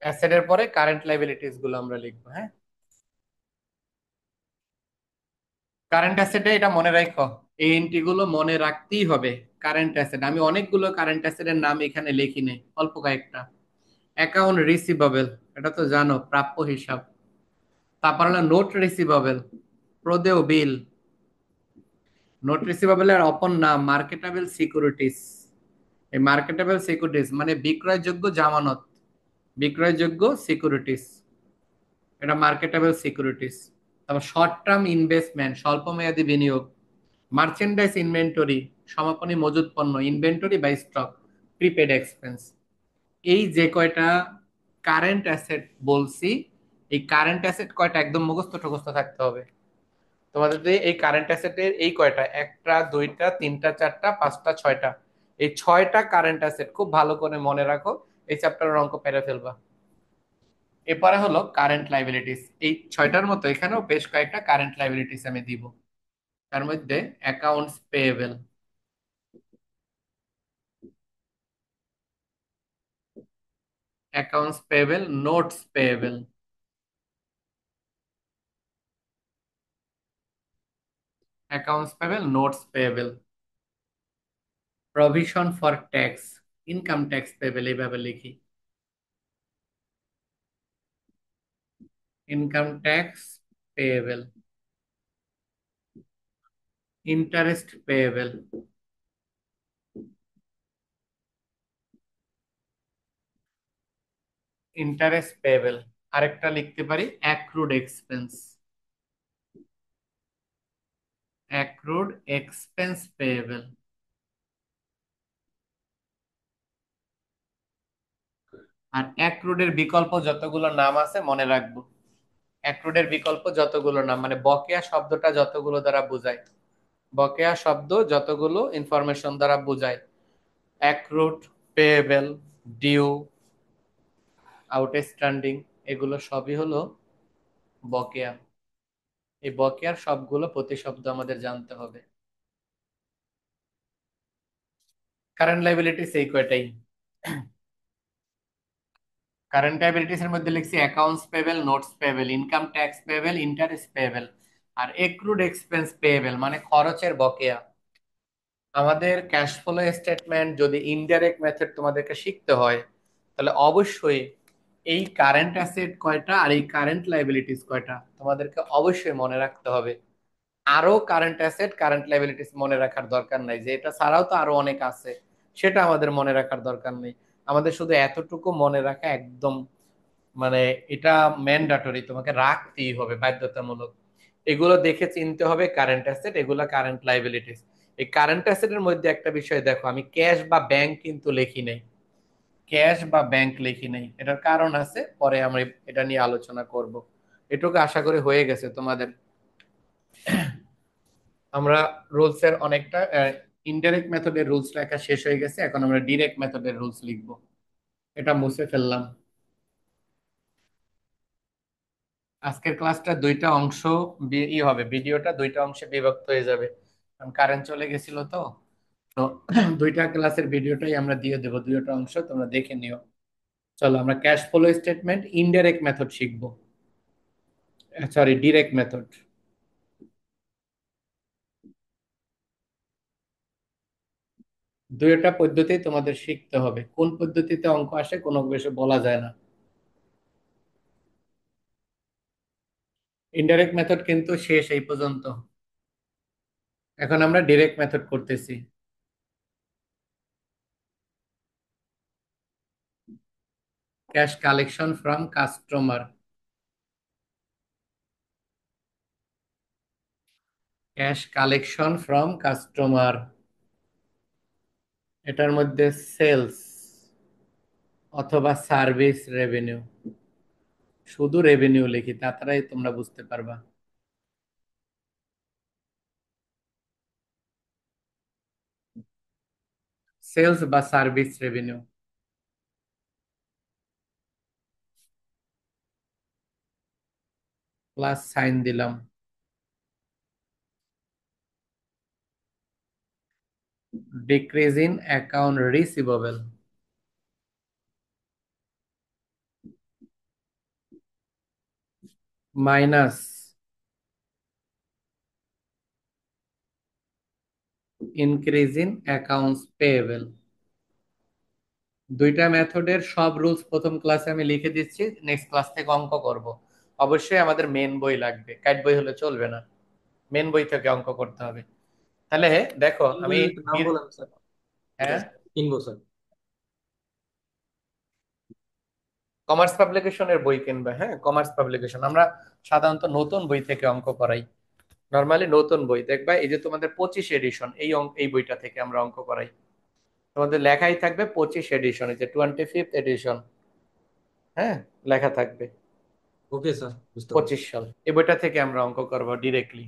অ্যাসেটের পরে current liabilities গুলো আমরা লিখবো, হ্যাঁ। কারেন্ট অ্যাসেটে এটা মনে রাখো, এই এন্ট্রি গুলো মনে রাখতেই হবে। কারেন্ট অ্যাসেট আমি অনেকগুলো কারেন্ট অ্যাসেটের নাম এখানে লিখি নেই, অল্প কয়েকটা। অ্যাকাউন্ট রিসিভেবল, এটা তো জানো, প্রাপ্য হিসাব। তারপর হলো নোট রিসিভেবল, প্রদেয় বিল। নোট রিসিভেবলের অপর নাম মার্কেটেবল সিকিউরিটিজ। এই মার্কেটেবল সিকিউরিটিজ মানে বিক্রয়যোগ্য জামানত, বিক্রয়যোগ্য সিকিউরিটিজ, এটা মার্কেটেবল সিকিউরিটিজ। তারপর শর্ট টার্ম ইনভেস্টমেন্ট, স্বল্প মেয়াদী বিনিয়োগ। মার্চেন্ডাইজ ইনভেন্টরি, সমাপনী মজুত পণ্য, ইনভেন্টরি বা স্টক। Prepaid expense. এই যে কয়টা কারেন্ট অ্যাসেট বলছি, এই কারেন্ট অ্যাসেট কয়টা একদম মুখস্থ টুখস্থ থাকতে হবে তোমাদের। যে এই কারেন্ট অ্যাসেটের এই কয়টা, একটা দুইটা তিনটা চারটা পাঁচটা ছয়টা, এই ছয়টা কারেন্ট অ্যাসেট খুব ভালো করে মনে রাখো। এই চ্যাপ্টারের অঙ্ক পেরে ফেলবা। এরপরে হলো কারেন্ট লাইবিলিটিস। এই ছয়টার মতো এখানেও বেশ কয়েকটা কারেন্ট লাইবিলিটিস আমি দিব। তার মধ্যে accounts payable, accounts payable, notes payable, accounts payable, notes payable. Provision for tax, income tax payable এইভাবে লিখি। Income tax payable, interest payable, interest payable. আরেকটা লিখতে পারি accrued expense, accrued expense payable. আর অ্যাক্রুডের বিকল্প যতগুলো নাম আছে মনে রাখবো। অ্যাক্রুডের বিকল্প যতগুলো নাম মানে বকেয়া শব্দটা যতগুলো দ্বারা বোঝায়, বকেয়া শব্দ যতগুলো ইনফরমেশন দ্বারা বোঝায়, অ্যাক্রুড, পেয়েবল, ডিউ, আউটস্ট্যান্ডিং, এগুলো সবই হলো বকেয়া। এই বকেয়ার সবগুলো প্রতিশব্দ আমাদের জানতে হবে। কারেন্ট লাইবিলিটিস এই কয়টাই। কারেন্ট লাইবিলিটিস এর মধ্যে লিখছি accounts payable, notes payable, income tax payable, interest payable. আর এক্রুড এক্সপেন্স পেয়েবল মানে খরচের বকেয়া। আমাদের ক্যাশ ফ্লো স্টেটমেন্ট যদি ইনডাইরেক্ট মেথড তোমাদেরকে শিখতে হয়, তাহলে অবশ্যই এই কারেন্ট অ্যাসেট কয়টা আর এই কারেন্ট লাইবিলিটিস কয়টা তোমাদেরকে অবশ্যই মনে রাখতে হবে। আরো কারেন্ট অ্যাসেট কারেন্ট লাইবিলিটিস মনে রাখার দরকার নাই যে এটা ছাড়াও তো আরো অনেক আছে, সেটা আমাদের মনে রাখার দরকার নেই। আমাদের শুধু এতটুকু মনে রাখা একদম মানে এটা ম্যান্ডাটরি, তোমাকে রাখতেই হবে বাধ্যতামূলক। এগুলো দেখে চিনতে হবে কারেন্ট অ্যাসেট, এগুলো কারেন্ট লাইবিলিটিস। এই কারেন্ট অ্যাসেটের মধ্যে একটা বিষয় দেখো, আমি ক্যাশ বা ব্যাংক কিন্তু লিখি নাই, ক্যাশ বা ব্যাংক লিখি নাই। এটার কারণ আছে, পরে আমরা এটা নিয়ে আলোচনা করব। এটুকু আশা করি হয়ে গেছে তোমাদের। আমরা রুলস এর অনেকটা ইনডাইরেক্ট মেথডের রুলস লেখা শেষ হয়ে গেছে, এখন আমরা ডিরেক্ট মেথডের রুলস লিখব। এটা মুছে ফেললাম। আজকের ক্লাসটা দুইটা অংশ ই হবে, ভিডিওটা দুইটা অংশে বিভক্ত হয়ে যাবে, কারণ কারেন্ট চলে গেছিল তো। তো দুইটা ক্লাসের ভিডিওটাই আমরা দিয়ে দেবো, দুইটা অংশ তোমরা দেখে নিও। চলো আমরা cash flow statement indirect method শিখবো, সরি ডিরেক্ট মেথড। দুইটা পদ্ধতি তোমাদের শিখতে হবে, কোন পদ্ধতিতে অঙ্ক আসে কোনো বেশি বলা যায় না। ইনডাইরেক্ট মেথড কিন্তু শেষ এই পর্যন্ত, এখন আমরা ডিরেক্ট মেথড করতেছি। Cash collection from customer, cash collection from customer, এটার মধ্যে সেলস অথবা সার্ভিস রেভিনিউ, শুধু রেভিনিউ লিখি তাড়াতাড়ি তোমরা বুঝতে পারবা। সেলস বা সার্ভিস রেভিনিউ, প্লাস সাইন দিলাম। Decrease in account receivable, minus increase in accounts payable. দুইটা মেথডের সব রুলস প্রথম ক্লাসে আমি লিখে দিচ্ছি, নেক্সট ক্লাস থেকে অঙ্ক করব। অবশ্যই আমাদের মেন বই লাগবে, কাইট বই হলে চলবে না, মেন বই থেকে অঙ্ক করতে হবে। তাহলে দেখো তিন আমি বইয়ের একটু নাম বলেন স্যার, এটা হ্যাঁ, কিনবো স্যার। কমার্স পাবলিকেশনের বই কিনবে। হ্যাঁ, কমার্স পাবলিকেশন। আমরা সাধারণত নতুন বই থেকে অঙ্ক করাই, নর্মালি নতুন বই দেখবা, এই যে তোমাদের 25 এডিশন, এই বইটা থেকে আমরা অঙ্ক করাই। তোমাদের লেখাই থাকবে 25 এডিশন, এই যে 25th এডিশন। হ্যাঁ, লেখা থাকবে ওকে স্যার, বুঝতে পারছি। 25 সাল, এই বইটা থেকে আমরা অঙ্ক করবো ডিরেক্টলি।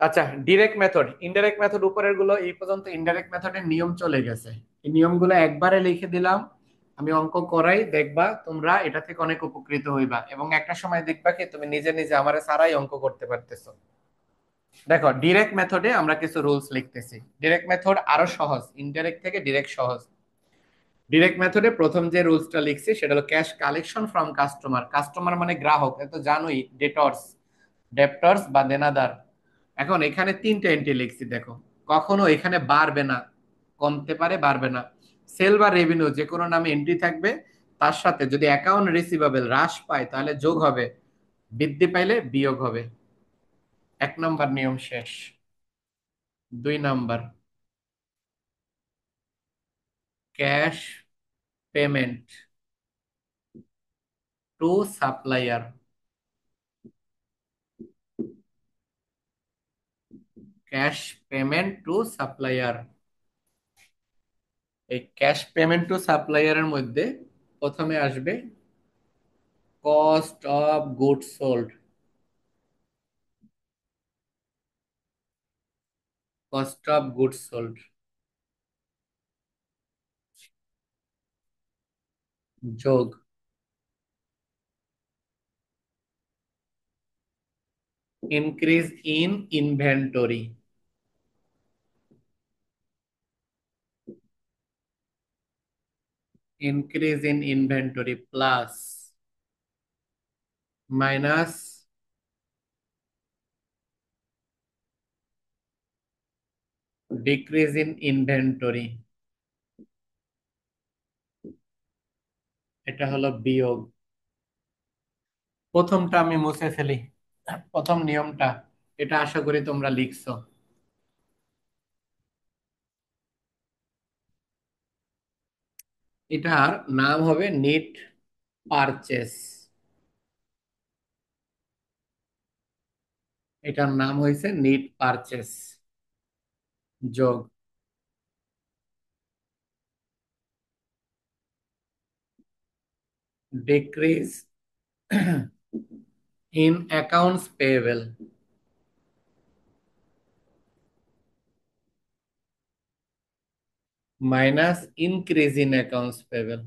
আচ্ছা, ডিরেক্ট মেথড ইনডাইরেক্ট মেথড উপরের গুলো এই পর্যন্ত ইনডাইরেক্ট মেথডের নিয়ম চলে গেছে। এই নিয়মগুলো একবারে লিখে দিলাম, আমি অঙ্ক করাই, দেখবা তোমরা এটা থেকে অনেক উপকৃত হইবা, এবং একটা সময় দেখবা কি তুমি নিজে নিজে আমারে সারাই অঙ্ক করতে পারতেছো। দেখো, ডিরেক্ট মেথডে আমরা কিছু রুলস লিখতেছি। ডিরেক্ট মেথড আরো সহজ, ইনডাইরেক্ট থেকে ডিরেক্ট সহজ। ডিরেক্ট মেথডে প্রথম যে রুলসটা লিখছি সেটা হলো cash collection from customer. Customer মানে গ্রাহক, এ তো জানোই, ডেটর্স, ডেপ্টর্স বা দেনাদার। এখন এখানে তিনটে এন্ট্রি লিখছি, দেখো কখনো এখানে বাড়বে না, কমতে পারে, বাড়বে না। সেল বা রেভিনিউ যে কোনো নামে এন্ট্রি থাকবে, তার সাথে যদি অ্যাকাউন্ট রিসিভেবল হ্রাস পায় তাহলে যোগ হবে, বৃদ্ধি পাইলে বিয়োগ হবে। 1 নম্বর নিয়ম শেষ। 2 নম্বর, cash payment to supplier. Cash payment to supplier, এই ক্যাশ পেমেন্ট টু সাপ্লায়ারের মধ্যে প্রথমে আসবে cost of goods sold. Cost of goods sold যোগ increase in inventory. Increase in inventory plus minus decrease in inventory, এটা হলো বিয়োগ। প্রথমটা আমি মুছে ফেলি, প্রথম নিয়মটা, এটা আশা করি তোমরা লিখছো। এটার নাম হবে নেট পারচেস। এটার নাম হয়েছে নেট পারচেস যোগ decrease in accounts payable minus increase in accounts payable.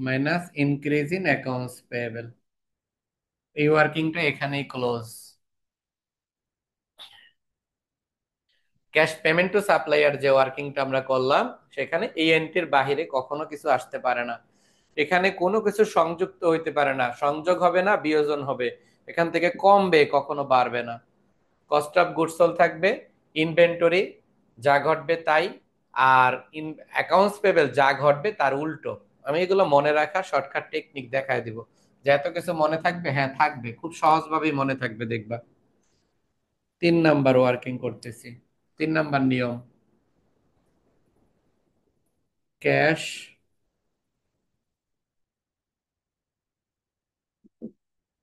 Minus increase in accounts payable. এই ওয়ার্কিংটা এখানেই close. Cash payment to supplier যে ওয়ার্কিংটা আমরা করলাম, সেখানে এই এন্ট্রির বাহিরে কখনো কিছু আসতে পারে না। এখানে কোনো কিছু সংযুক্ত হইতে পারে না, সংযোগ হবে না, বিয়োজন হবে। এখান থেকে কমবে, কখনো বাড়বে না। কস্ট অফ গুডস সোল্ড থাকবে, ইনভেন্টরি যা ঘটবে তাই, আর অ্যাকাউন্টস পেবেল যা ঘটবে তার উল্টো। আমি এগুলো মনে রাখা শর্টকাট টেকনিক দেখায় দিব, যে এত কিছু মনে থাকবে, হ্যাঁ থাকবে, খুব সহজভাবেই মনে থাকবে দেখবা। 3 নাম্বার ওয়ার্কিং করতেছি। 3 নাম্বার নিয়ম, cash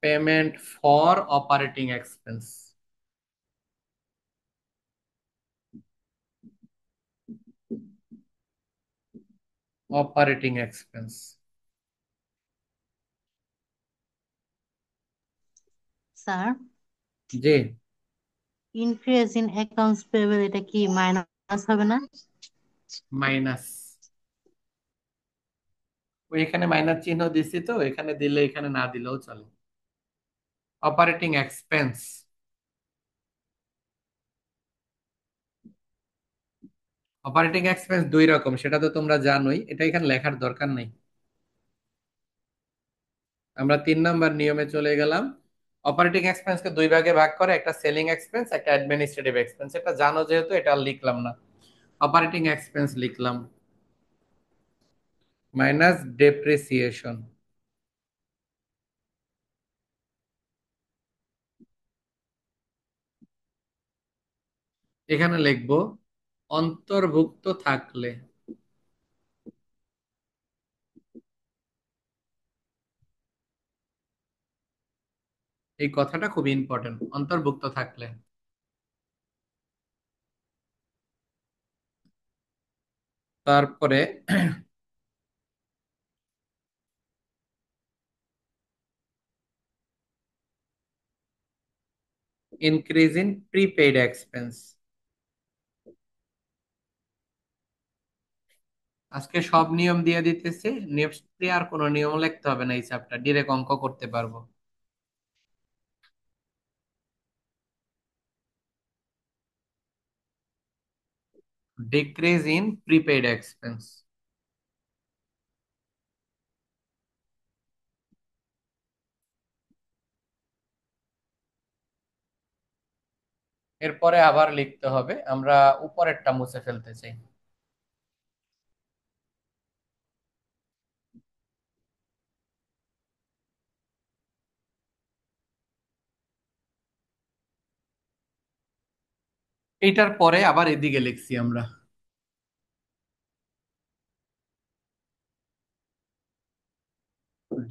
payment for operating expense. Operating expense, sir, G, increase in accounts payable এটা কি মাইনাস হবে না? মাইনাস। ওই এখানে মাইনাস চিহ্ন দিছি, তো এখানে দিলে, এখানে না দিলেও চলে। অপারেটিং এক্সপেন্স, অপারেটিং এক্সপেন্স দুই রকম, সেটা তো তোমরা জানোই, এটা এখানে লেখার দরকার নেই। আমরা 3 নম্বর নিয়মে চলে গেলাম। অপারেটিং এক্সপেন্সকে দুই ভাগে ভাগ করে, একটা সেলিং এক্সপেন্স, একটা অ্যাডমিনিস্ট্রেটিভ এক্সপেন্স। এটা জানো যেহেতু এটা আর লিখলাম না। অপারেটিং এক্সপেন্স লিখলাম মাইনাস ডেপ্রিসিয়েশন। এখানে লিখবো অন্তর্ভুক্ত থাকলে। এই কথাটা খুব ইম্পর্টেন্ট, অন্তর্ভুক্ত থাকলে। তারপরে ইনক্রিজ ইন প্রিপেইড এক্সপেন্স। আজকে সব নিয়ম দিয়ে দিতেছি, নেক্সট আর কোনো নিয়ম লিখতে হবে না, এই চ্যাপ্টার ডিরেক্ট অঙ্ক করতে পারবো। Decrease in prepaid expense. এরপরে আবার লিখতে হবে, আমরা উপরেরটা মুছে ফেলতে চাই। এইটার পরে আবার এদিকে লিখছি আমরা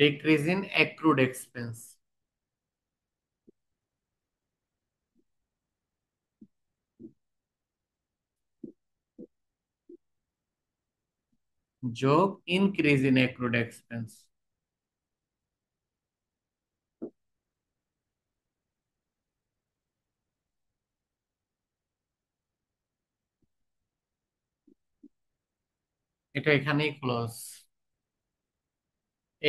ডিক্রিজ ইন অ্যাক্রুড এক্সপেন্স যোগ ইনক্রিজ ইন অ্যাক্রুড এক্সপেন্স। এটা এখানেই ক্লোজ।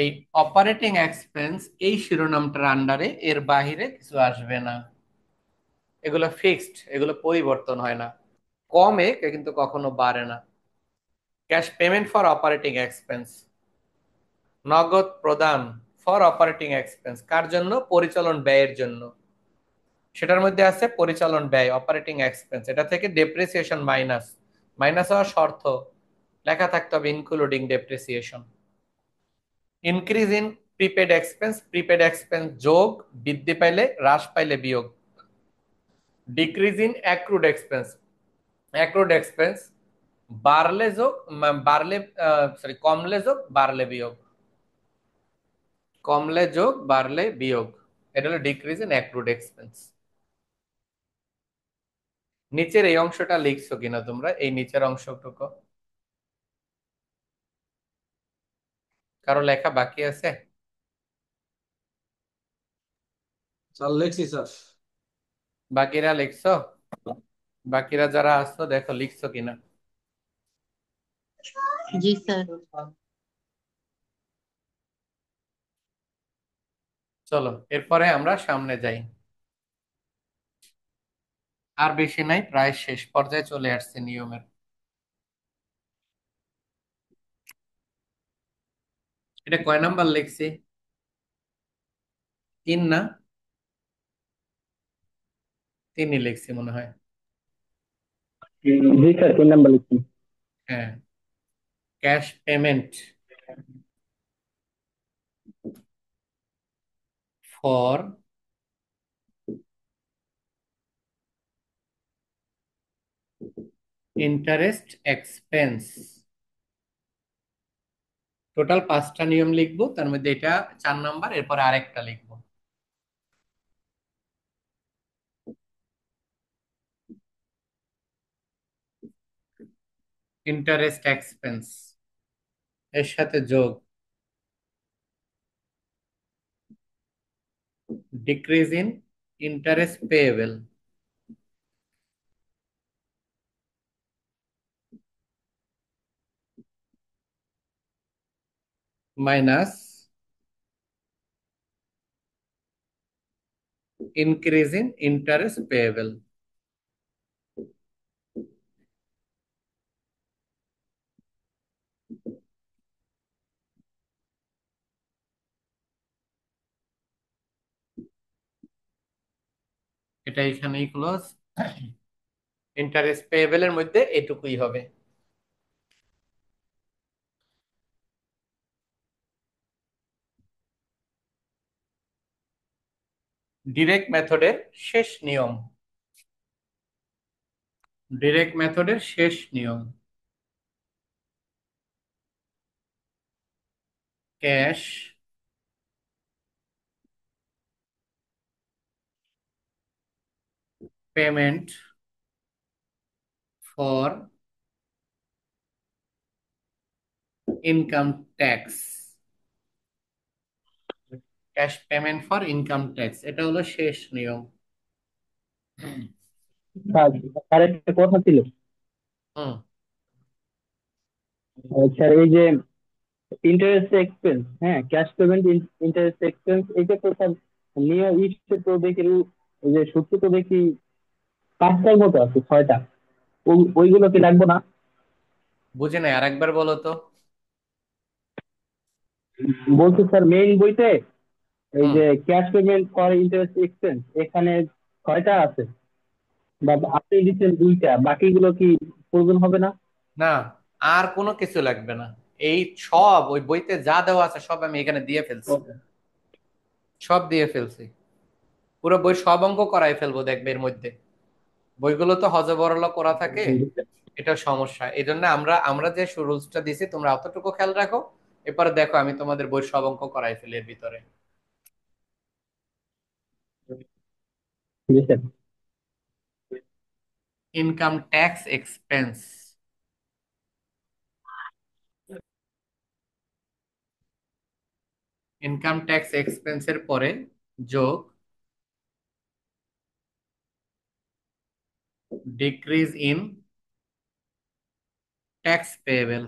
এই অপারেটিং এক্সপেন্স এই শিরোনামটার আন্ডারে এর বাহিরে কিছু আসবে না। এগুলো ফিক্সড, এগুলো পরিবর্তন হয় না। কমে কিন্তু কখনো বাড়ে না। Cash payment for operating expense, নগদ প্রদান ফর অপারেটিং এক্সপেন্স, কার জন্য? পরিচালন ব্যয়ের জন্য। সেটার মধ্যে আছে পরিচালন ব্যয়, অপারেটিং এক্সপেন্স। এটা থেকে ডেপ্রিসিয়েশন মাইনাস, মাইনাস হওয়ার শর্ত লেখা থাকতে হবে including depreciation. Increase in prepaid expense, prepaid expense যোগ, বৃদ্ধি পাইলে হ্রাস পাইলে বিয়োগ। Decrease in accrued expense, accrued expense বাড়লে যোগ, বাড়লে, সরি, কমলে যোগ বাড়লে বিয়োগ, কমলে যোগ বাড়লে বিয়োগ। এটা হলো ডিক্রিজ ইন অ্যাক্রুড এক্সপেন্স। নিচের এই অংশটা লিখছো কিনা তোমরা, এই নিচের অংশটুকু কারো লেখা বাকি আছে? স্যার লেখছি স্যার। বাকিরা লিখছো? বাকিরা যারা আসছো দেখো লিখছো কিনা। জি স্যার। চলো এরপরে আমরা সামনে যাই। আর বেশি নাই, প্রায় শেষ পর্যায়ে চলে আসছে নিয়মের। এটা কয় নাম্বার লিখছি? 3 না? 3ই লিখছি মনে হয়। জি স্যার, 3 নাম্বার লিখছি। হ্যাঁ, cash payment for interest expense. Total 5টা নিয়ম লিখবো, তার মধ্যে এটা 4 নাম্বার, এরপরে আরেকটা লিখবো। ইন্টারেস্ট এক্সপেন্স এর সাথে যোগ decrease in interest payable minus increase in interest payable. এটা এখানেই ক্লোজ। ইন্টারেস্ট পেয়েবল এর মধ্যে এটুকুই হবে। ডিরেক্ট মেথডের শেষ নিয়ম। ডিরেক্ট মেথডের শেষ নিয়ম, cash payment for income tax. Cash payment for income tax, এটা হলো শেষ নিয়ম। স্যার, স্যার একটা কথা ছিল। হুম। স্যার এই যে ইন্টারেস্ট এক্সপেন্স, হ্যাঁ, ক্যাশ পেমেন্ট ইন্টারেস্ট এক্সপেন্স, এটা তো স্যার নিয়ে ইস্যু তো দেখি, এই যে সূত্র তো দেখি পাঁচটার মতো আছে, ছয়টা। ওইগুলো কি লাগবো না? বুঝে নাই, আরেকবার বলো তো। বলছি স্যার মেইন বইতে এই হুম। যে cash payment for interest expense, এখানে ছয়টা আছে, বা আপনি দিচ্ছেন দুইটা, বাকিগুলো কি প্রয়োজন হবে না? না, আর কোনো কিছু লাগবে না। এই সব ওই বইতে যা দেওয়া আছে সব আমি এখানে দিয়ে ফেলছি। ওকে। সব দিয়ে ফেলছি। পুরো বই সব অঙ্ক করাই ফেলবো, দেখবে এর মধ্যে। বইগুলো তো হজবরল করা থাকে, এটা সমস্যা। এই জন্য আমরা আমরা যে রুলসটা দিছি তোমরা অতটুকু খেয়াল রাখো। এরপরে দেখো আমি তোমাদের বই সব অঙ্ক করাই ফেলি এর ভিতরে। জি sir. Income tax expense. Income tax এক্সপেন্সের পরে যোগ decrease in tax payable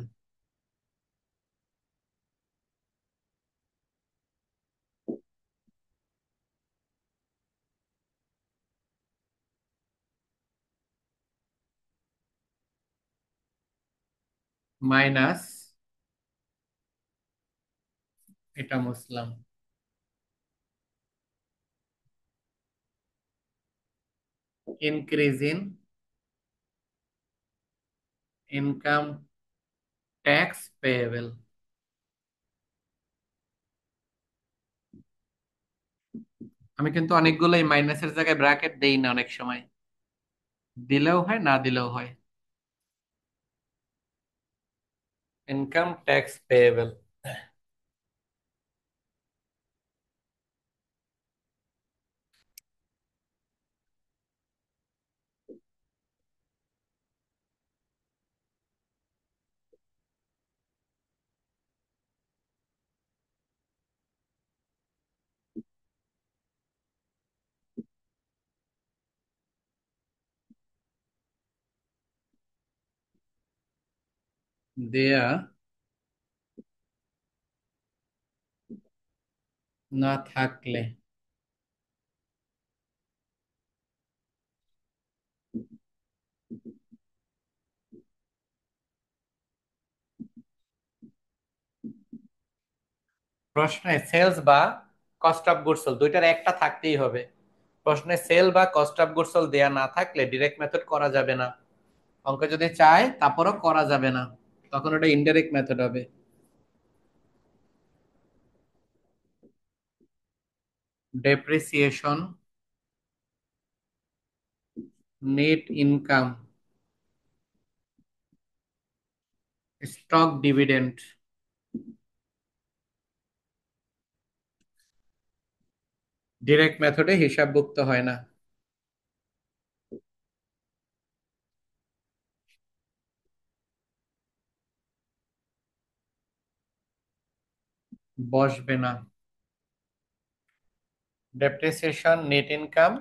minus, এটা মুছলাম, increase in income tax payable. আমি কিন্তু অনেকগুলো এই মাইনাসের জায়গায় ব্র্যাকেট দেই না, অনেক সময় দিলেও হয় না দিলেও হয়। ইনকাম ট্যাক্স পেয়েবল দেয়া না থাকলে প্রশ্নে সেলস বা কস্ট অফ গুডস সোল্ড দুইটার একটা থাকতেই হবে। প্রশ্নে সেল বা কস্ট অফ গুডস সোল্ড দেয়া না থাকলে ডিরেক্ট মেথড করা যাবে না। অঙ্ক যদি চায় তারপরও করা যাবে না, তখন ওটা ইনডাইরেক্ট মেথড হবে। Depreciation, net income, stock dividend, direct মেথডে হিসাবভুক্ত হয় না, বসবে না। ডেপ্রিসিয়েশন, নেট ইনকাম,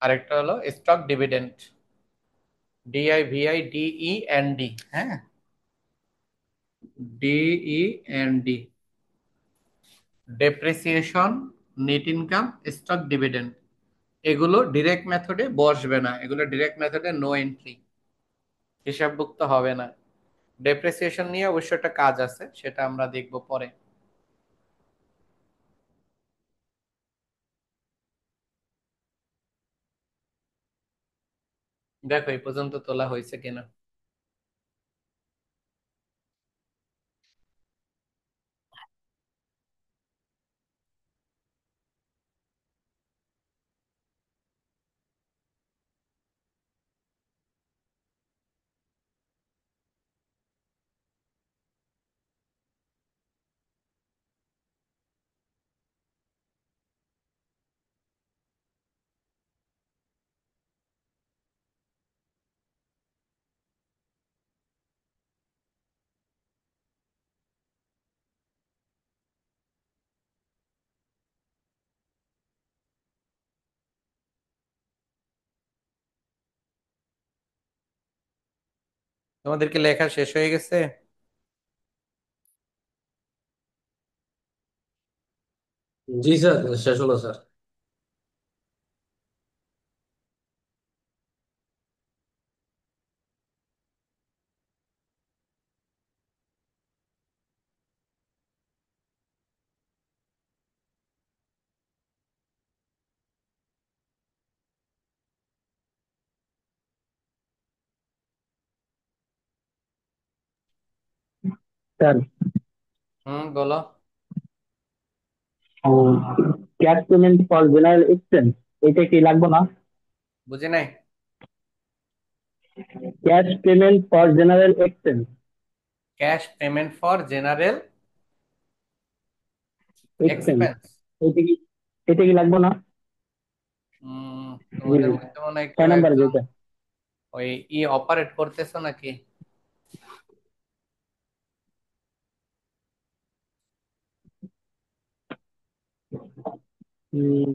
আরেকটা হলো স্টক ডিভিডেন্ড, DIVIDEND, হ্যাঁ, DEND। Depreciation, net income, stock dividend, এগুলো ডিরেক্ট মেথডে বসবে না, এগুলো ডিরেক্ট মেথডে নো এন্ট্রি, হিসাবভুক্ত হবে না। ডেপ্রিসিয়েশন নিয়ে অবশ্য একটা কাজ আছে, সেটা আমরা দেখব পরে। দেখো এই পর্যন্ত তোলা হয়েছে কিনা। তোমাদের কি লেখা শেষ হয়ে গেছে? জি স্যার, শেষ হলো স্যার। স্যার, বলো। Cash payment for general expense এটা কি লাগবে না? বুঝি নাই। Cash payment for general expense cash payment for general expense expense. এটা কি এটা কি লাগবে না? জি তোমাদের জি, মধ্যে মনে হয় কেউ 6 নম্বরে একজন যেটা। ওই অপারেট করতেছো নাকি? উম,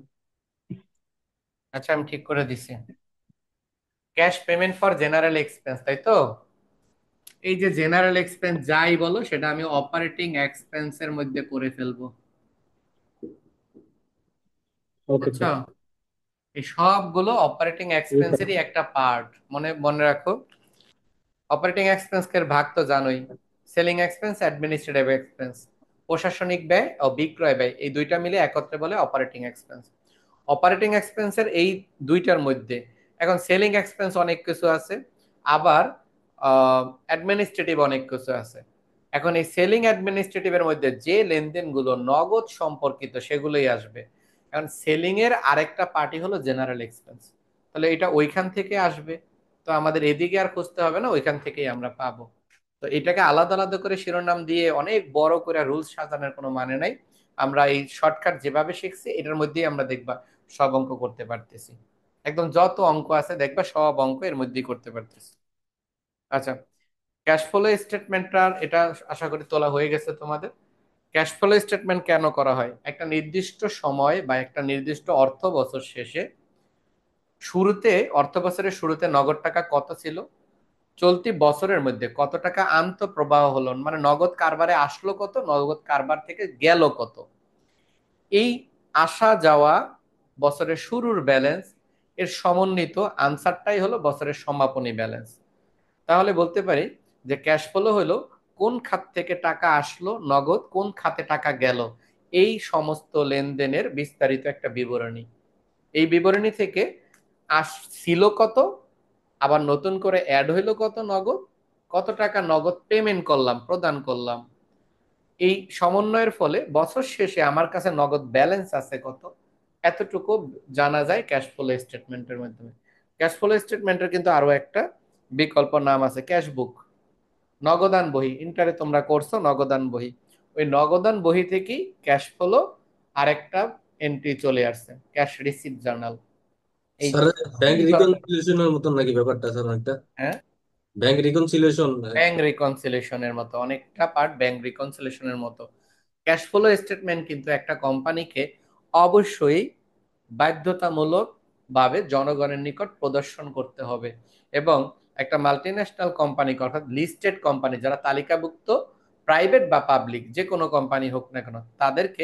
আচ্ছা, আমি ঠিক করে দিছি। Cash payment for general expense, তাই তো? এই যে জেনারেল এক্সপেন্স যাই বলো সেটা আমি অপারেটিং এক্সপেন্সের মধ্যে করে ফেলবো। ওকে বুঝছো? স্যার। এই সবগুলো অপারেটিং জি স্যার। এক্সপেন্সেরই একটা পার্ট। মনে মনে রাখো, অপারেটিং এক্সপেন্স এর ভাগ তো জানোই। Selling expense, administrative expense. প্রশাসনিক ব্যয় ও বিক্রয় ব্যয়, এই দুইটা মিলে একত্রে বলে অপারেটিং এক্সপেন্স। অপারেটিং এক্সপেন্সের এই দুইটার মধ্যে এখন সেলিং এক্সপেন্স অনেক কিছু আছে, আবার অ্যাডমিনিস্ট্রেটিভ অনেক কিছু আছে। এখন এই সেলিং অ্যাডমিনিস্ট্রেটিভের মধ্যে যে লেনদেনগুলো নগদ সম্পর্কিত সেগুলোই আসবে। এখন সেলিং এর আরেকটা পার্টি হলো জেনারেল এক্সপেন্স, তাহলে এটা ওইখান থেকে আসবে। তো আমাদের এদিকে আর খুঁজতে হবে না, ওইখান থেকেই আমরা পাবো। তো এটাকে আলাদা আলাদা করে শিরোনাম দিয়ে অনেক বড় করে রুলস সাজানোর কোনো মানে নাই। আমরা এই শর্টকাট যেভাবে শিখছি এটার মধ্যেই আমরা দেখবা সব অঙ্ক করতে পারতেছি। একদম যত অঙ্ক আছে দেখবা সব অঙ্ক এর মধ্যেই করতে পারতেছি। আচ্ছা, ক্যাশ ফ্লো স্টেটমেন্টটা এটা আশা করি তোলা হয়ে গেছে তোমাদের। ক্যাশ ফ্লো স্টেটমেন্ট কেন করা হয়? একটা নির্দিষ্ট সময় বা একটা নির্দিষ্ট অর্থ বছর শেষে শুরুতে, অর্থ বছরের শুরুতে নগদ টাকা কত ছিল, চলতি বছরের মধ্যে কত টাকা আন্ত প্রবাহ হলো, মানে নগদ কারবারে আসলো কত, নগদ কারবার থেকে গেল কত, এই আসা যাওয়া বছরের শুরুর ব্যালেন্স এর সমন্বিত আনসারটাই হলো বছরের সমাপনী ব্যালেন্স। তাহলে বলতে পারি যে ক্যাশ ফ্লো হলো কোন খাত থেকে টাকা আসলো নগদ, কোন খাতে টাকা গেল, এই সমস্ত লেনদেনের বিস্তারিত একটা বিবরণী। এই বিবরণী থেকে আসছিল কত, আবার নতুন করে অ্যাড হইলো কত নগদ, কত টাকা নগদ পেমেন্ট করলাম, প্রদান করলাম, এই সমন্বয়ের ফলে বছর শেষে আমার কাছে নগদ ব্যালেন্স আছে কত, এতটুকু জানা যায় ক্যাশ ফ্লো স্টেটমেন্টের মাধ্যমে। ক্যাশ ফ্লো স্টেটমেন্টের কিন্তু আরো একটা বিকল্প নাম আছে, ক্যাশ বুক। নগদান বহি, ইন্টারে তোমরা করছো নগদান বহি, ওই নগদান বহি থেকেই ক্যাশ ফ্লো আরেকটা এন্ট্রি চলে আসছে, ক্যাশ রিসিপ্ট জার্নাল। এই স্যার, ব্যাংক দুই ধরনের। রিকনসিলিয়েশনের মতন নাকি ব্যাপারটা স্যার অনেকটা? হ্যাঁ, ব্যাংক রিকনসিলিয়েশন। ব্যাংক রিকনসিলেশনের মতো, অনেকটা পার্ট ব্যাংক রিকনসিলেশনের মতো। ক্যাশ ফ্লো স্টেটমেন্ট কিন্তু একটা কোম্পানিকে অবশ্যই বাধ্যতামূলক ভাবে জনগণের নিকট প্রদর্শন করতে হবে। এবং একটা মাল্টিন্যাশনাল কোম্পানি অর্থাৎ লিস্টেড কোম্পানি, যারা তালিকাভুক্ত, প্রাইভেট বা পাবলিক যে কোনো কোম্পানি হোক না কেন, তাদেরকে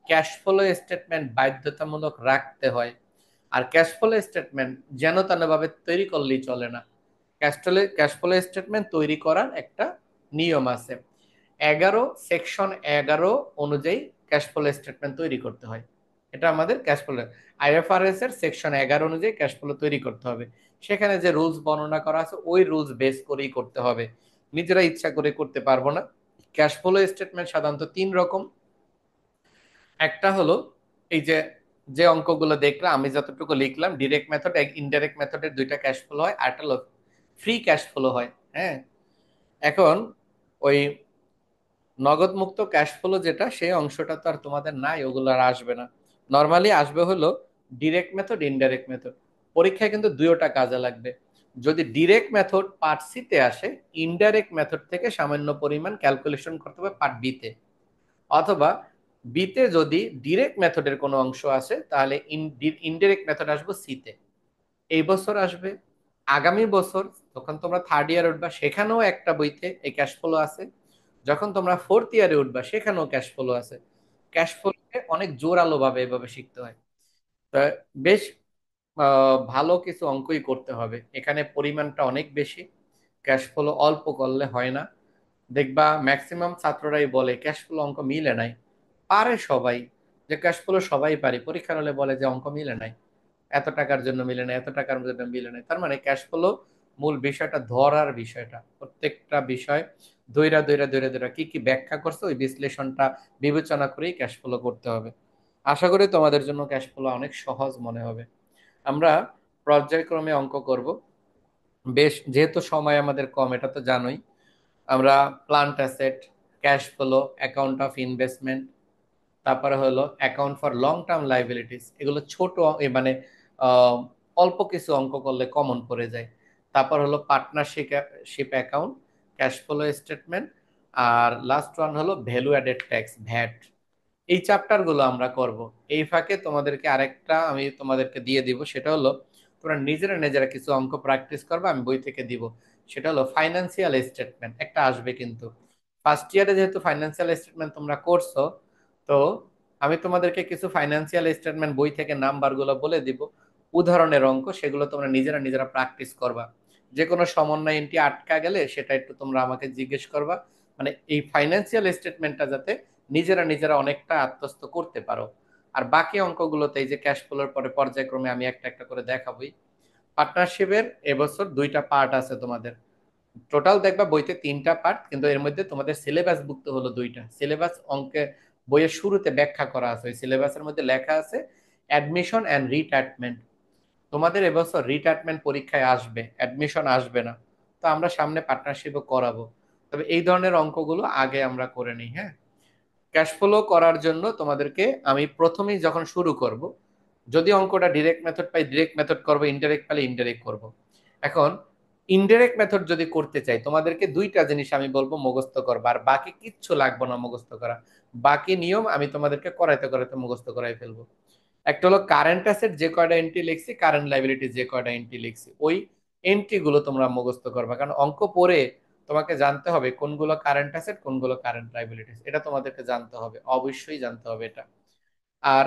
ক্যাশ ফ্লো স্টেটমেন্ট বাধ্যতামূলক রাখতে হয়। আর ক্যাশ ফ্লো স্টেটমেন্ট যেন তেনভাবে তৈরি করলেই চলে না। ক্যাশ ফ্লো স্টেটমেন্ট তৈরি করার একটা নিয়ম আছে। 11 সেকশন 11 অনুযায়ী ক্যাশ ফ্লো স্টেটমেন্ট তৈরি করতে হয়। এটা আমাদের ক্যাশ ফ্লো। আইএফআরএস এর সেকশন 11 অনুযায়ী ক্যাশ ফ্লো তৈরি করতে হবে। সেখানে যে রুলস বর্ণনা করা আছে ওই রুলস বেস করেই করতে হবে, নিজেরা ইচ্ছা করে করতে পারবো না। ক্যাশ ফ্লো স্টেটমেন্ট সাধারণত তিন রকম। একটা হলো এই যে যে অঙ্কগুলো দেখলাম, আমি যতটুকু লিখলাম, ডিরেক্ট মেথড, ইনডাইরেক্ট মেথডের দুইটা ক্যাশ ফ্লো হয়, আরটা হলো ফ্রি ক্যাশ ফ্লো হয়। হ্যাঁ, এখন ওই নগদ মুক্ত ক্যাশ ফ্লো যেটা, সেই অংশটা তো আর তোমাদের নাই, ওগুলো আর আসবে না। নর্মালি আসবে হলো ডিরেক্ট মেথড, ইনডাইরেক্ট মেথড। পরীক্ষায় কিন্তু দুইটা কাজে লাগবে। যদি ডিরেক্ট মেথড পার্ট সি তে আসে, ইনডাইরেক্ট মেথড থেকে সামান্য পরিমাণ ক্যালকুলেশন করতে হবে পার্ট বি তে। অথবা বিতে যদি ডিরেক্ট মেথডের কোনো অংশ আসে, তাহলে ইনডিরেক্ট মেথড আসবে সিতে। এই বছর আসবে, আগামী বছর যখন তোমরা থার্ড ইয়ারে উঠবা সেখানেও একটা বইতে এই ক্যাশ ফ্লো আছে, যখন তোমরা ফোর্থ ইয়ারে উঠবা সেখানেও ক্যাশ ফ্লো আছে। ক্যাশ ফ্লোকে অনেক জোরালো ভাবে এভাবে শিখতে হয়। তা বেশ ভালো কিছু অঙ্কই করতে হবে, এখানে পরিমাণটা অনেক বেশি। ক্যাশ ফ্লো অল্প করলে হয় না। দেখবা ম্যাক্সিমাম ছাত্ররাই বলে ক্যাশ ফ্লো অঙ্ক মিলে নাই। পারে সবাই, যে ক্যাশ ফ্লো সবাই পারে, পরীক্ষার হলে বলে যে অঙ্ক মিলে নাই, এত টাকার জন্য মিলে নাই, এত টাকার জন্য মিলে নাই। তার মানে ক্যাশ ফ্লো মূল বিষয়টা ধরার বিষয়টা, প্রত্যেকটা বিষয় দইরা দইরা দইরা দইরা কি কি ব্যাখ্যা করছে ওই বিশ্লেষণটা বিবেচনা করেই ক্যাশ ফ্লো করতে হবে। আশা করি তোমাদের জন্য ক্যাশ ফ্লো অনেক সহজ মনে হবে। আমরা পর্যায়ক্রমে অঙ্ক করব। বেশ, যেহেতু সময় আমাদের কম এটা তো জানোই, আমরা plant asset, cash flow, account of investment, তারপরে হলো account for long term liabilities, এগুলো ছোট মানে আহ, অল্প কিছু অঙ্ক করলে কমন পড়ে যায়। তারপর হলো partnership ship account, cash flow statement, আর লাস্ট ওয়ান হলো ভ্যালু অ্যাডেড ট্যাক্স, ভ্যাট। এই চ্যাপ্টার গুলো আমরা করব। এই ফাঁকে তোমাদেরকে আরেকটা আমি তোমাদেরকে দিয়ে দিব, সেটা হলো তোমরা নিজেরা নিজেরা কিছু অঙ্ক প্র্যাকটিস করবে, আমি বই থেকে দিব। সেটা হলো ফাইন্যান্সিয়াল স্টেটমেন্ট, একটা আসবে কিন্তু ফার্স্ট ইয়ারে, যেহেতু ফাইন্যান্সিয়াল স্টেটমেন্ট তোমরা করছো, তো আমি তোমাদেরকে কিছু ফাইন্যান্সিয়াল স্টেটমেন্ট বই থেকে নাম্বার গুলো বলে দিব, উদাহরণের অঙ্ক, সেগুলো তোমরা নিজেরা নিজেরা প্র্যাকটিস করবা। যে কোনো সমন্বয় এন্ট্রি আটকা গেলে সেটা একটু তোমরা আমাকে জিজ্ঞেস করবা, মানে এই ফাইন্যান্সিয়াল স্টেটমেন্টটা যাতে নিজেরা নিজেরা অনেকটা আত্মস্থ করতে পারো। আর বাকি অঙ্কগুলোতে এই যে ক্যাশ ফ্লোর পরে পর্যায়ক্রমে আমি একটা একটা করে দেখাবোই। পার্টনারশিপের এবছর দুইটা পার্ট আছে তোমাদের, টোটাল দেখবা বইতে তিনটা পার্ট, কিন্তু এর মধ্যে তোমাদের সিলেবাস ভুক্ত হলো দুইটা। সিলেবাস অঙ্কে বইয়ের শুরুতে ব্যাখ্যা করা আছে, ওই সিলেবাসের মধ্যে লেখা আছে অ্যাডমিশন অ্যান্ড রিটায়ারমেন্ট। তোমাদের এবছর রিটায়ারমেন্ট পরীক্ষায় আসবে, অ্যাডমিশন আসবে না। তো আমরা সামনে পার্টনারশিপও করাবো, তবে এই ধরনের অঙ্কগুলো আগে আমরা করে নিই। হ্যাঁ, ক্যাশ ফ্লো করার জন্য তোমাদেরকে আমি প্রথমেই যখন শুরু করব, যদি অঙ্কটা ডিরেক্ট মেথড পাই ডিরেক্ট মেথড করব, ইনডাইরেক্ট পাইলে ইনডাইরেক্ট করব। এখন ইনডাইরেক্ট মেথড যদি করতে চাই, তোমাদেরকে দুইটা জিনিস আমি বলবো মুখস্থ করবা, আর বাকি কিচ্ছু লাগবে না মুখস্থ করা। বাকি নিয়ম আমি তোমাদেরকে করাইতে করাইতে মুখস্থ করাই ফেলবো। একটা হলো কারেন্ট অ্যাসেট যে কয়টা এন্ট্রি লিখছি, কারেন্ট লাইবিলিটি যে কয়টা এন্ট্রি লিখছি, ওই এন্ট্রি গুলো তোমরা মুখস্থ করবা, কারণ অঙ্ক পড়ে তোমাকে জানতে হবে কোনগুলো কারেন্ট অ্যাসেট কোনগুলো কারেন্ট লাইবিলিটিস, এটা তোমাদেরকে জানতে হবে, অবশ্যই জানতে হবে এটা। আর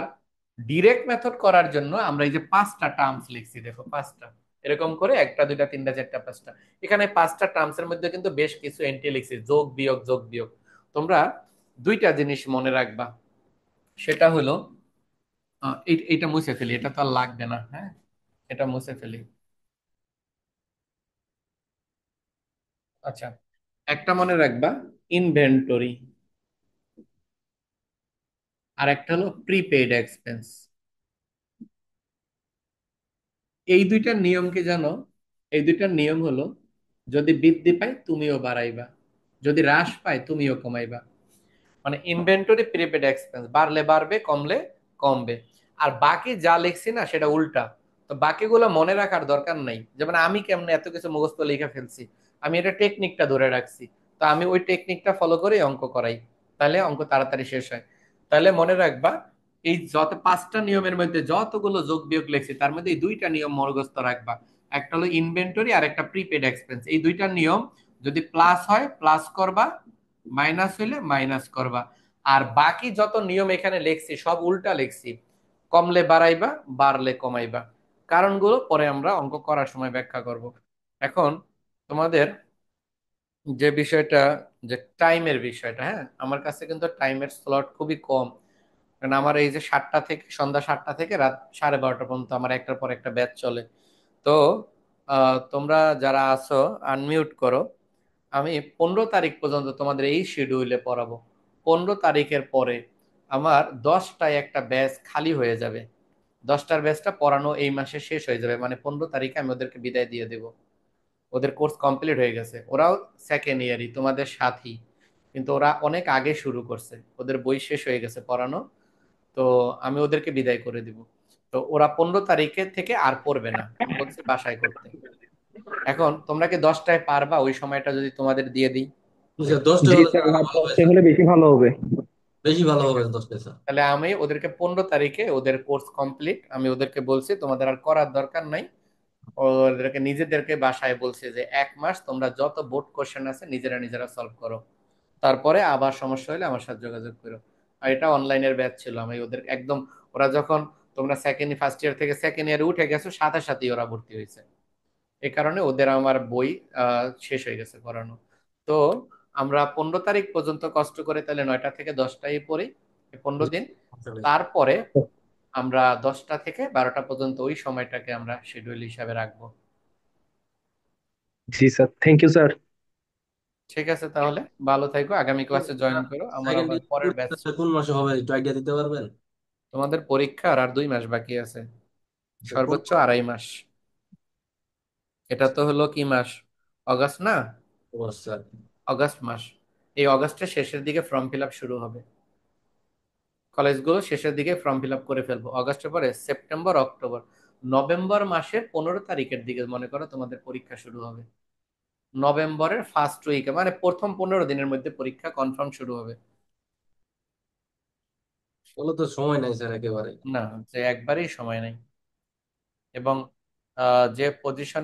ডিরেক্ট মেথড করার জন্য আমরা এই যে পাঁচটা টার্মস লিখছি, দেখো পাঁচটা, এরকম করে একটা দুইটা তিনটা চারটা পাঁচটা, এখানে পাঁচটা টার্মস এর মধ্যে কিন্তু বেশ কিছু এন্ট্রি লিখছি, যোগ বিয়োগ যোগ বিয়োগ। তোমরা দুইটা জিনিস মনে রাখবা, সেটা হলো এইটা মুছে ফেলি, এটা তো আর লাগবে না। হ্যাঁ, এটা মুছে ফেলি। আচ্ছা, একটা মনে রাখবা ইনভেন্টরি, আর একটা হলো প্রিপেইড এক্সপেন্স। এই দুইটার নিয়ম কি জানো? এই দুইটার নিয়ম হলো যদি বৃদ্ধি পায় তুমিও বাড়াইবা, যদি হ্রাস পায় তুমিও কমাইবা। মানে ইনভেন্টরি প্রিপেড এক্সপেন্স বাড়লে বাড়বে, কমলে কমবে। আর বাকি যা লিখছি না সেটা উল্টা। তো বাকিগুলো মনে রাখার দরকার নাই, যেমন আমি কেমনে এত কিছু মুখস্থ লিখে ফেলছি, আমি এটা টেকনিকটা ধরে রাখছি, তো আমি ওই টেকনিকটা ফলো করে অঙ্ক করাই, তাহলে অঙ্ক তাড়াতাড়ি শেষ হয়। তাহলে মনে রাখবা এই যত পাঁচটা নিয়মের মধ্যে যতগুলো যোগ বিয়োগ লিখছি তার মধ্যে এই দুইটা নিয়ম মুখস্থ রাখবা। একটা হলো ইনভেন্টরি আর একটা প্রিপেড এক্সপেন্স। এই দুইটা নিয়ম যদি প্লাস হয় প্লাস করবা, মাইনাস হইলে মাইনাস করবা। আর বাকি যত নিয়ম এখানে লিখছি সব উল্টা লিখছি, কমলে বাড়াইবা বাড়লে কমাইবা। কারণগুলো পরে আমরা অঙ্ক করার সময় ব্যাখ্যা করব। এখন তোমাদের যে বিষয়টা, যে টাইমের বিষয়টা, হ্যাঁ আমার কাছে কিন্তু টাইমের স্লট খুবই কম। কারণ আমার এই যে 7টা থেকে সন্ধ্যা 7টা থেকে রাত 12:30 পর্যন্ত আমার একটার পর একটা ব্যাচ চলে। তো তোমরা যারা আছো আনমিউট করো। আমি 15 তারিখ পর্যন্ত তোমাদের এই শিডিউলে পড়াবো। 15 তারিখের পরে আমার 10টায় একটা ব্যাচ খালি হয়ে যাবে। 10টার ব্যাচটা পড়ানো এই মাসে শেষ হয়ে যাবে, মানে 15 তারিখে আমি ওদেরকে বিদায় দিয়ে দেব। ওদের কোর্স কমপ্লিট হয়ে গেছে, ওরাও সেকেন্ড ইয়ারই তোমাদের সাথী, কিন্তু ওরা অনেক আগে শুরু করছে, ওদের বই শেষ হয়ে গেছে পড়ানো। তো আমি ওদেরকে বিদায় করে দিব। তো ওরা 15 তারিখে থেকে আর পড়বে না, আমি বলছি বাসায় করতে। এখন তোমরা কি 10টায় পারবা? ওই সময়টা যদি তোমাদের দিয়ে দিই, স্যার 10টা জি হলে স্যার, স্যার আরো ভালো হয় 10টায় স্যার। হলে বেশি ভালো হবে। বেশি ভালো ঠিক হবে আছে। 10টায় স্যার। তাহলে আমি ওদেরকে 15 তারিখে, ওদের কোর্স কমপ্লিট, আমি ওদেরকে বলছি তোমাদের আর করার দরকার নাই। ওদেরকে নিজেদেরকে বাসায় বলছে যে 1 মাস তোমরা যত বোর্ড কোশ্চেন আছে নিজেরা নিজেরা সলভ করো, তারপরে আবার সমস্যা হলে আমার সাথে যোগাযোগ করো। আর এটা অনলাইনের ব্যাচ ছিল, আমি ওদের একদম, ওরা যখন তোমরা ফার্স্ট ইয়ার থেকে সেকেন্ড ইয়ারে উঠে গেছো সাথে সাথেই ওরা ভর্তি হয়েছে। এই কারণে ওদের আমার বই শেষ হয়ে গেছে পড়ানো। তো আমরা 15 তারিখ পর্যন্ত কষ্ট করে তাহলে 9টা থেকে 10টায় পড়ি, এই 15 দিন। তারপরে আমরা 10টা থেকে 12টা পর্যন্ত ওই সময়টাকে আমরা শিডিউল হিসাবে রাখবো। জি স্যার, থ্যাংক ইউ স্যার। ঠিক আছে, তাহলে ভালো থাকো, আগামী ক্লাসে জয়েন করো, আমার সেকেন্ড আবার পরের ব্যাচ। ইয়ার কোন মাসে হবে একটু আইডিয়া দিতে পারবেন? তোমাদের পরীক্ষা আর 2 মাস বাকি আছে, স্যার কোন সর্বোচ্চ 2.5 মাস। এটা তো হলো কি মাস, অগাস্ট না? মাস স্যার? অগাস্ট মাস। এই অগাস্টের শেষের দিকে ফর্ম ফিল আপ শুরু হবে, কলেজগুলো শেষের দিকে ফর্ম ফিল আপ করে ফেলবো। অগাস্টের পরে সেপ্টেম্বর, অক্টোবর, নভেম্বর মাসের 15 তারিখের দিকে মনে করো তোমাদের পরীক্ষা শুরু হবে। নভেম্বরের ফার্স্ট উইকে, মানে প্রথম 15 দিনের মধ্যে পরীক্ষা কনফার্ম শুরু হবে। বলো তো সময় নাই স্যার একেবারে। না, যে একবারেই সময় নেই। এবং যে পজিশন